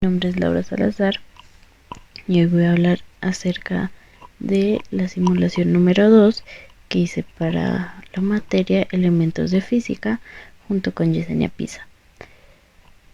Mi nombre es Laura Salazar y hoy voy a hablar acerca de la simulación número 2 que hice para la materia Elementos de Física junto con Yesenia Pisa.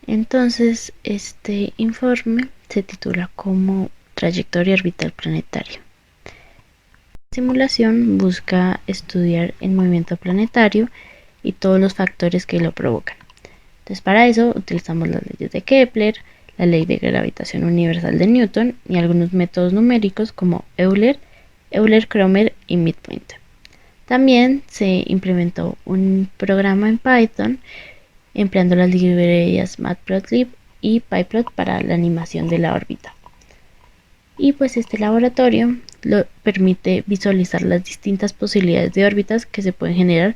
Entonces, este informe se titula como Trayectoria orbital planetaria. La simulación busca estudiar el movimiento planetario y todos los factores que lo provocan. Entonces, para eso utilizamos las leyes de Kepler, la ley de gravitación universal de Newton y algunos métodos numéricos como Euler, Euler-Cromer y Midpoint. También se implementó un programa en Python empleando las librerías Matplotlib y Pyplot para la animación de la órbita. Y pues este laboratorio lo permite visualizar las distintas posibilidades de órbitas que se pueden generar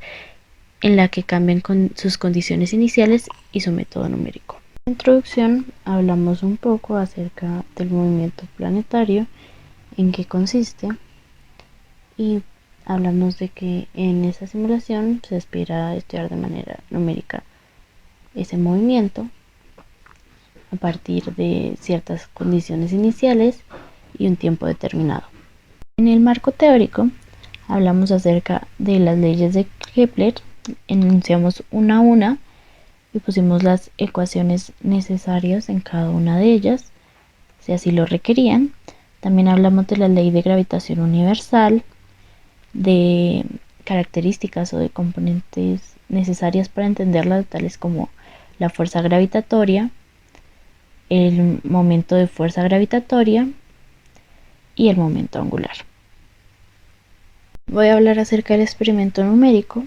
en la que cambian con sus condiciones iniciales y su método numérico. En la introducción hablamos un poco acerca del movimiento planetario, en qué consiste, y hablamos de que en esa simulación se espera estudiar de manera numérica ese movimiento a partir de ciertas condiciones iniciales y un tiempo determinado. En el marco teórico hablamos acerca de las leyes de Kepler, enunciamos una a una y pusimos las ecuaciones necesarias en cada una de ellas, si así lo requerían. También hablamos de la ley de gravitación universal, de características o de componentes necesarias para entenderla, tales como la fuerza gravitatoria, el momento de fuerza gravitatoria y el momento angular. Voy a hablar acerca del experimento numérico.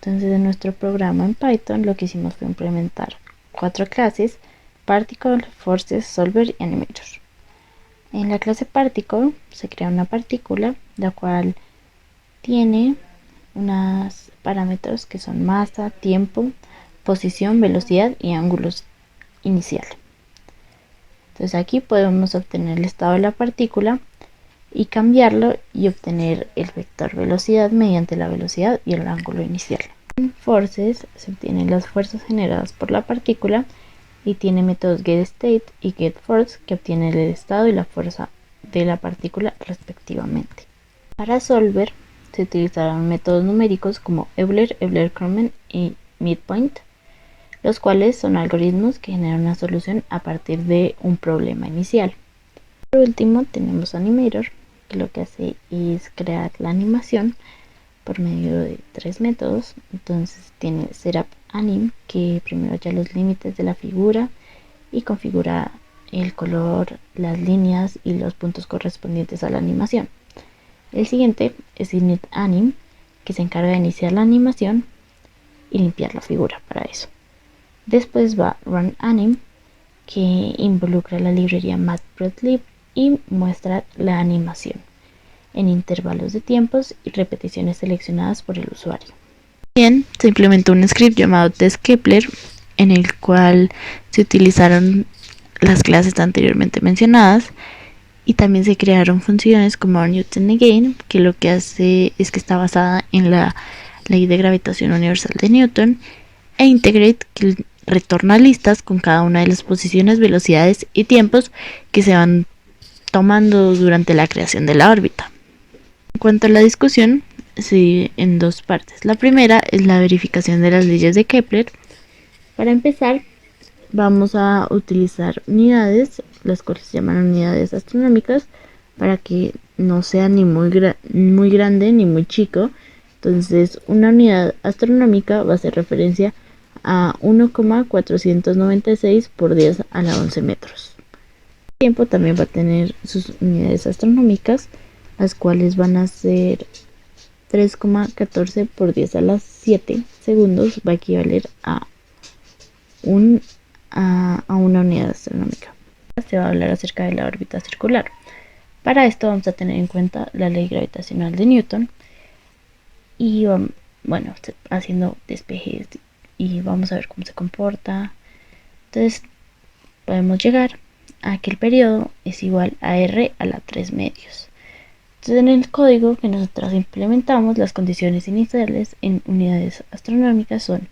Entonces, en nuestro programa en Python lo que hicimos fue implementar 4 clases: Particle, Forces, Solver y Animator. En la clase Particle se crea una partícula la cual tiene unos parámetros que son masa, tiempo, posición, velocidad y ángulos inicial. Entonces aquí podemos obtener el estado de la partícula y cambiarlo y obtener el vector velocidad mediante la velocidad y el ángulo inicial. En Forces se obtienen las fuerzas generadas por la partícula y tiene métodos getState y getForce que obtienen el estado y la fuerza de la partícula respectivamente. Para Solver se utilizaron métodos numéricos como Euler, Euler-Cromer y Midpoint, los cuales son algoritmos que generan una solución a partir de un problema inicial. Por último tenemos Animator, que lo que hace es crear la animación por medio de 3 métodos. Entonces tiene SetupAnim, que primero halla los límites de la figura y configura el color, las líneas y los puntos correspondientes a la animación. El siguiente es initAnim, que se encarga de iniciar la animación y limpiar la figura para eso. Después va runAnim, que involucra la librería Matplotlib y muestra la animación en intervalos de tiempos y repeticiones seleccionadas por el usuario. También se implementó un script llamado TestKepler, en el cual se utilizaron las clases anteriormente mencionadas y también se crearon funciones como NewtonAgain, que lo que hace es que está basada en la ley de gravitación universal de Newton, e Integrate, que retorna listas con cada una de las posiciones, velocidades y tiempos que se van tomando durante la creación de la órbita. En cuanto a la discusión, se divide en 2 partes. La primera es la verificación de las leyes de Kepler. Para empezar, vamos a utilizar unidades, las cuales se llaman unidades astronómicas, para que no sea ni muy grande ni muy chico. Entonces, una unidad astronómica va a hacer referencia a 1,496 por 10 a la 11 metros. El tiempo también va a tener sus unidades astronómicas, las cuales van a ser 3,14 por 10 a las 7 segundos, va a equivaler a una unidad astronómica. Se va a hablar acerca de la órbita circular. Para esto vamos a tener en cuenta la ley gravitacional de Newton y bueno, haciendo despejes y vamos a ver cómo se comporta. Entonces podemos llegar a que el periodo es igual a r a la 3 medios. Entonces, en el código que nosotros implementamos, las condiciones iniciales en unidades astronómicas son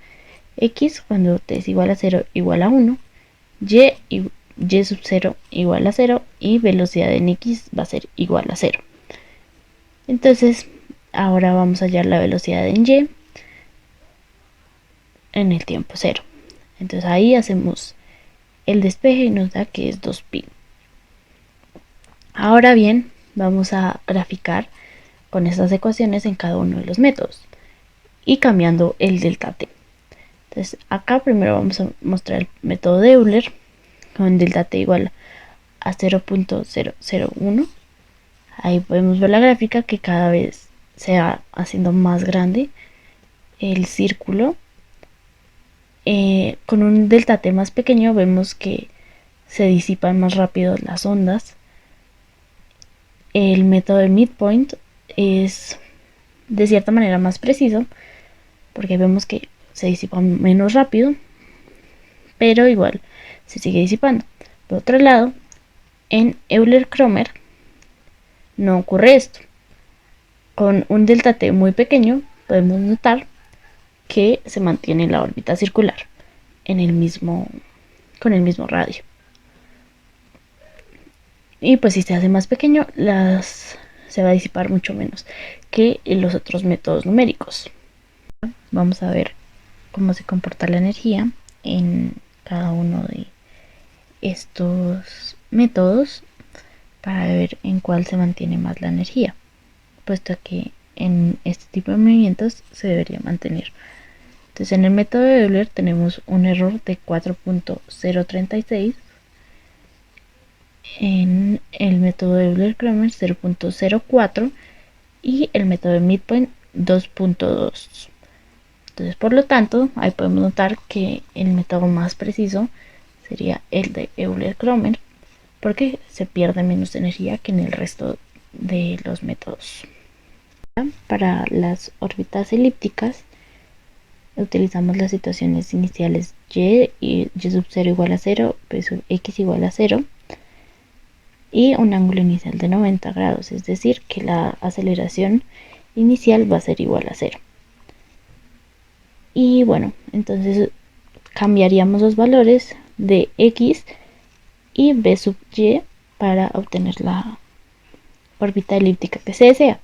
x cuando t es igual a 0 igual a 1, y y sub 0 igual a 0 y velocidad en x va a ser igual a 0. Entonces ahora vamos a hallar la velocidad en y en el tiempo 0. Entonces ahí hacemos el despeje y nos da que es 2pi. Ahora bien, vamos a graficar con estas ecuaciones en cada uno de los métodos y cambiando el delta t. Entonces acá primero vamos a mostrar el método de Euler con delta t igual a 0.001. Ahí podemos ver la gráfica que cada vez se va haciendo más grande el círculo. Con un delta t más pequeño vemos que se disipan más rápido las ondas. El método de midpoint es de cierta manera más preciso porque vemos que se disipa menos rápido, pero igual se sigue disipando. Por otro lado, en Euler-Cromer no ocurre esto. Con un delta t muy pequeño podemos notar que se mantiene la órbita circular con el mismo radio. Y pues si se hace más pequeño, se va a disipar mucho menos que en los otros métodos numéricos. Vamos a ver cómo se comporta la energía en cada uno de estos métodos para ver en cuál se mantiene más la energía, puesto que en este tipo de movimientos se debería mantener. Entonces en el método de Euler tenemos un error de 4.036, en el método de Euler-Cromer 0.04 y el método de midpoint 2.2. Entonces por lo tanto ahí podemos notar que el método más preciso sería el de Euler-Cromer porque se pierde menos energía que en el resto de los métodos. Para las órbitas elípticas utilizamos las situaciones iniciales y sub 0 igual a 0, p sub x igual a 0 y un ángulo inicial de 90 grados, es decir que la aceleración inicial va a ser igual a 0. Y bueno, entonces cambiaríamos los valores de x y b sub y para obtener la órbita elíptica que se desea.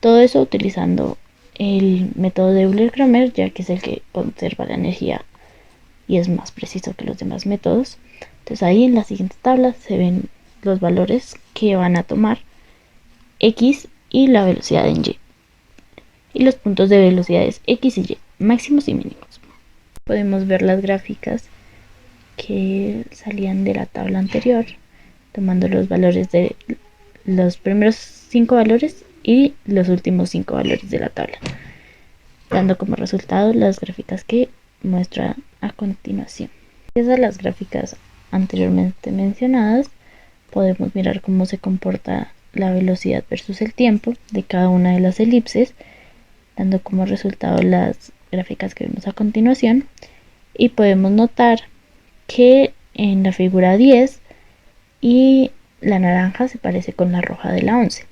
Todo eso utilizando el método de Euler-Cromer, ya que es el que conserva la energía y es más preciso que los demás métodos. Entonces ahí en la siguiente tabla se ven los valores que van a tomar x y la velocidad en y y los puntos de velocidades x y y, máximos y mínimos. Podemos ver las gráficas que salían de la tabla anterior, tomando los valores de los primeros 5 valores y los últimos 5 valores de la tabla, dando como resultado las gráficas que muestra a continuación. Gracias a las gráficas anteriormente mencionadas, podemos mirar cómo se comporta la velocidad versus el tiempo de cada una de las elipses, dando como resultado las gráficas que vemos a continuación. Y podemos notar que en la figura 10 y la naranja se parece con la roja de la 11.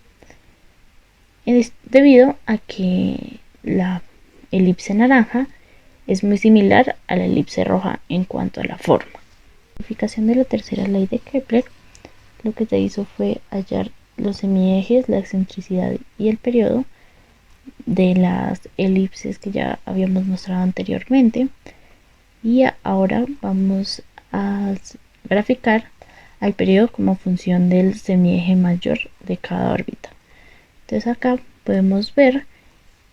Es debido a que la elipse naranja es muy similar a la elipse roja en cuanto a la forma. La verificación de la tercera ley de Kepler lo que se hizo fue hallar los semiejes, la excentricidad y el periodo de las elipses que ya habíamos mostrado anteriormente. Y ahora vamos a graficar al periodo como función del semieje mayor de cada órbita. Entonces acá podemos ver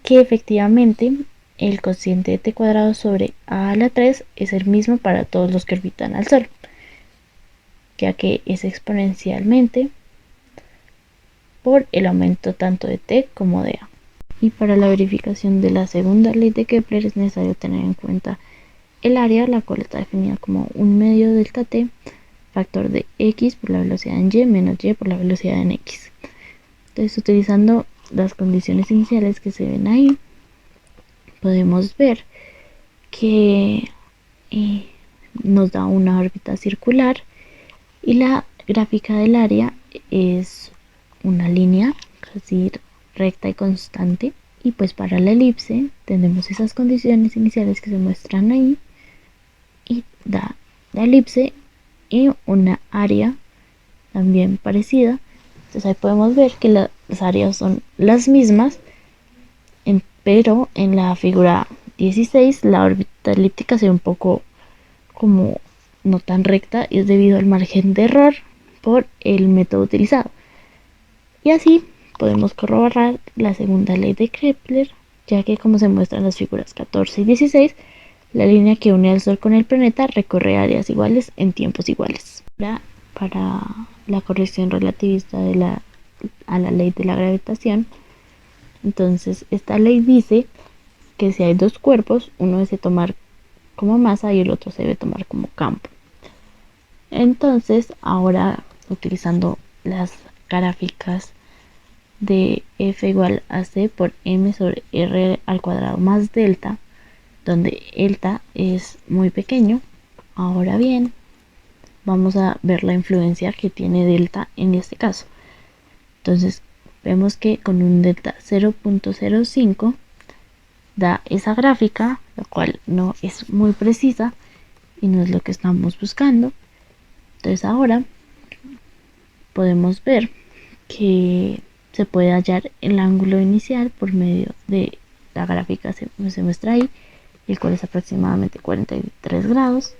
que efectivamente el cociente de t cuadrado sobre a la 3 es el mismo para todos los que orbitan al Sol, ya que es exponencialmente por el aumento tanto de t como de a. Y para la verificación de la segunda ley de Kepler es necesario tener en cuenta el área, la cual está definida como un medio delta t, factor de x por la velocidad en y menos y por la velocidad en x. Entonces, utilizando las condiciones iniciales que se ven ahí, podemos ver que nos da una órbita circular y la gráfica del área es una línea casi recta y constante. Y pues para la elipse tenemos esas condiciones iniciales que se muestran ahí y da la elipse y una área también parecida. Entonces ahí podemos ver que las áreas son las mismas, pero en la figura 16 la órbita elíptica se ve un poco como no tan recta, y es debido al margen de error por el método utilizado. Y así podemos corroborar la segunda ley de Kepler, ya que, como se muestra en las figuras 14 y 16, la línea que une al Sol con el planeta recorre áreas iguales en tiempos iguales. Ahora, para la corrección relativista a la ley de la gravitación, entonces esta ley dice que si hay dos cuerpos, uno debe tomar como masa y el otro se debe tomar como campo. Entonces, ahora utilizando las gráficas de F igual a C por M sobre R al cuadrado más delta, donde delta es muy pequeño. Ahora bien, vamos a ver la influencia que tiene delta en este caso. Entonces, vemos que con un delta 0.05 da esa gráfica, la cual no es muy precisa y no es lo que estamos buscando. Entonces ahora podemos ver que se puede hallar el ángulo inicial por medio de la gráfica se muestra ahí, el cual es aproximadamente 43 grados.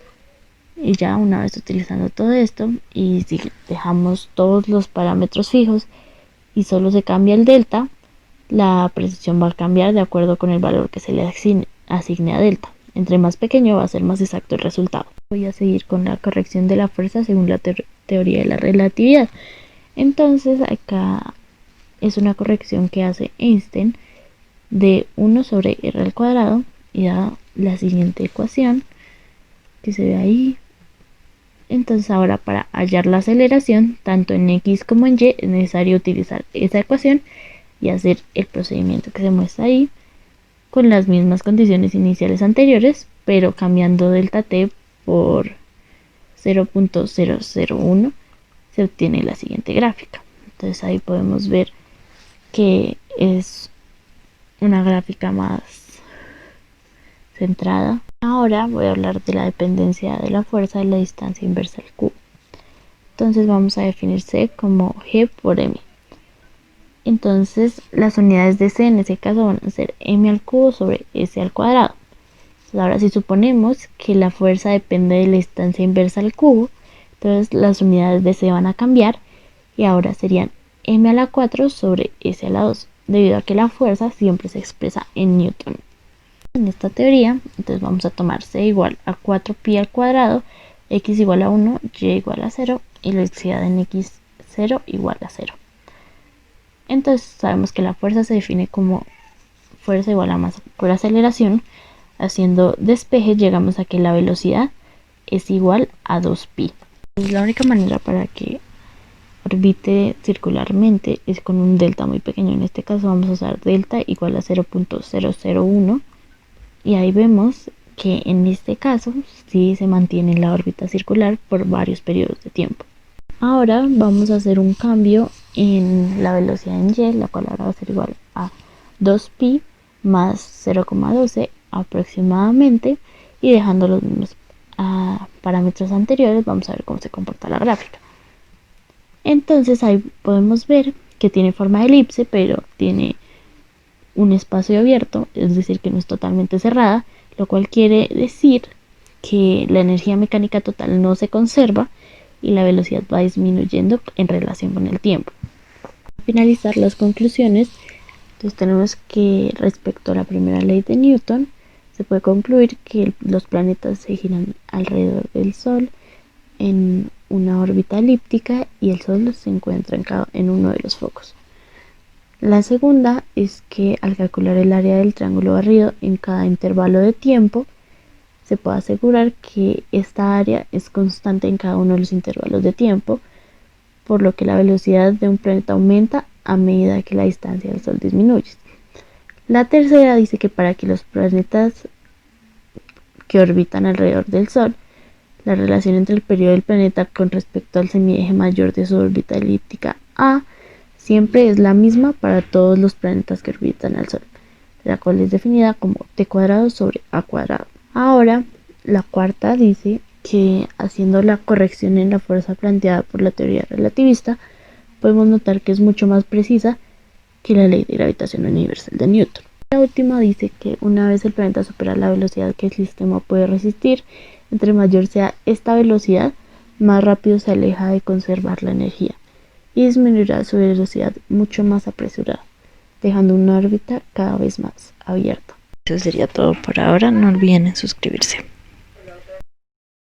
Y ya una vez utilizando todo esto, y si dejamos todos los parámetros fijos y solo se cambia el delta, la precisión va a cambiar de acuerdo con el valor que se le asigne a delta. Entre más pequeño va a ser más exacto el resultado. Voy a seguir con la corrección de la fuerza según la teoría de la relatividad. Entonces acá es una corrección que hace Einstein de 1 sobre r al cuadrado y da la siguiente ecuación que se ve ahí. Entonces ahora, para hallar la aceleración tanto en x como en y, es necesario utilizar esa ecuación y hacer el procedimiento que se muestra ahí con las mismas condiciones iniciales anteriores, pero cambiando delta t por 0.001, se obtiene la siguiente gráfica. Entonces ahí podemos ver que es una gráfica más centrada. Ahora voy a hablar de la dependencia de la fuerza de la distancia inversa al cubo. Entonces vamos a definir C como G por M. Entonces las unidades de C en ese caso van a ser M al cubo sobre S al cuadrado. Ahora, si suponemos que la fuerza depende de la distancia inversa al cubo, entonces las unidades de C van a cambiar y ahora serían M a la 4 sobre S a la 2, debido a que la fuerza siempre se expresa en Newton. En esta teoría, entonces vamos a tomar C igual a 4pi al cuadrado, X igual a 1, Y igual a 0 y la velocidad en X0 igual a 0. Entonces sabemos que la fuerza se define como fuerza igual a masa por aceleración. Haciendo despeje llegamos a que la velocidad es igual a 2pi. La única manera para que orbite circularmente es con un delta muy pequeño. En este caso vamos a usar delta igual a 0.001 y ahí vemos que en este caso sí se mantiene en la órbita circular por varios periodos de tiempo. Ahora vamos a hacer un cambio en la velocidad en y, la cual ahora va a ser igual a 2pi más 0,12 aproximadamente, y dejando los mismos parámetros anteriores vamos a ver cómo se comporta la gráfica. Entonces ahí podemos ver que tiene forma de elipse, pero tiene un espacio abierto, es decir que no es totalmente cerrada, lo cual quiere decir que la energía mecánica total no se conserva y la velocidad va disminuyendo en relación con el tiempo. Para finalizar las conclusiones, entonces tenemos que respecto a la primera ley de Newton, se puede concluir que los planetas se giran alrededor del Sol en una órbita elíptica y el Sol se encuentra en uno de los focos. La segunda es que al calcular el área del triángulo barrido en cada intervalo de tiempo, se puede asegurar que esta área es constante en cada uno de los intervalos de tiempo, por lo que la velocidad de un planeta aumenta a medida que la distancia del Sol disminuye. La tercera dice que para que los planetas que orbitan alrededor del Sol, la relación entre el periodo del planeta con respecto al semieje mayor de su órbita elíptica A siempre es la misma para todos los planetas que orbitan al Sol, la cual es definida como t² sobre a². Ahora, la cuarta dice que haciendo la corrección en la fuerza planteada por la teoría relativista, podemos notar que es mucho más precisa que la ley de gravitación universal de Newton. La última dice que una vez el planeta supera la velocidad que el sistema puede resistir, entre mayor sea esta velocidad, más rápido se aleja de conservar la energía y disminuirá su velocidad mucho más apresurada, dejando una órbita cada vez más abierta. Eso sería todo por ahora, no olviden suscribirse.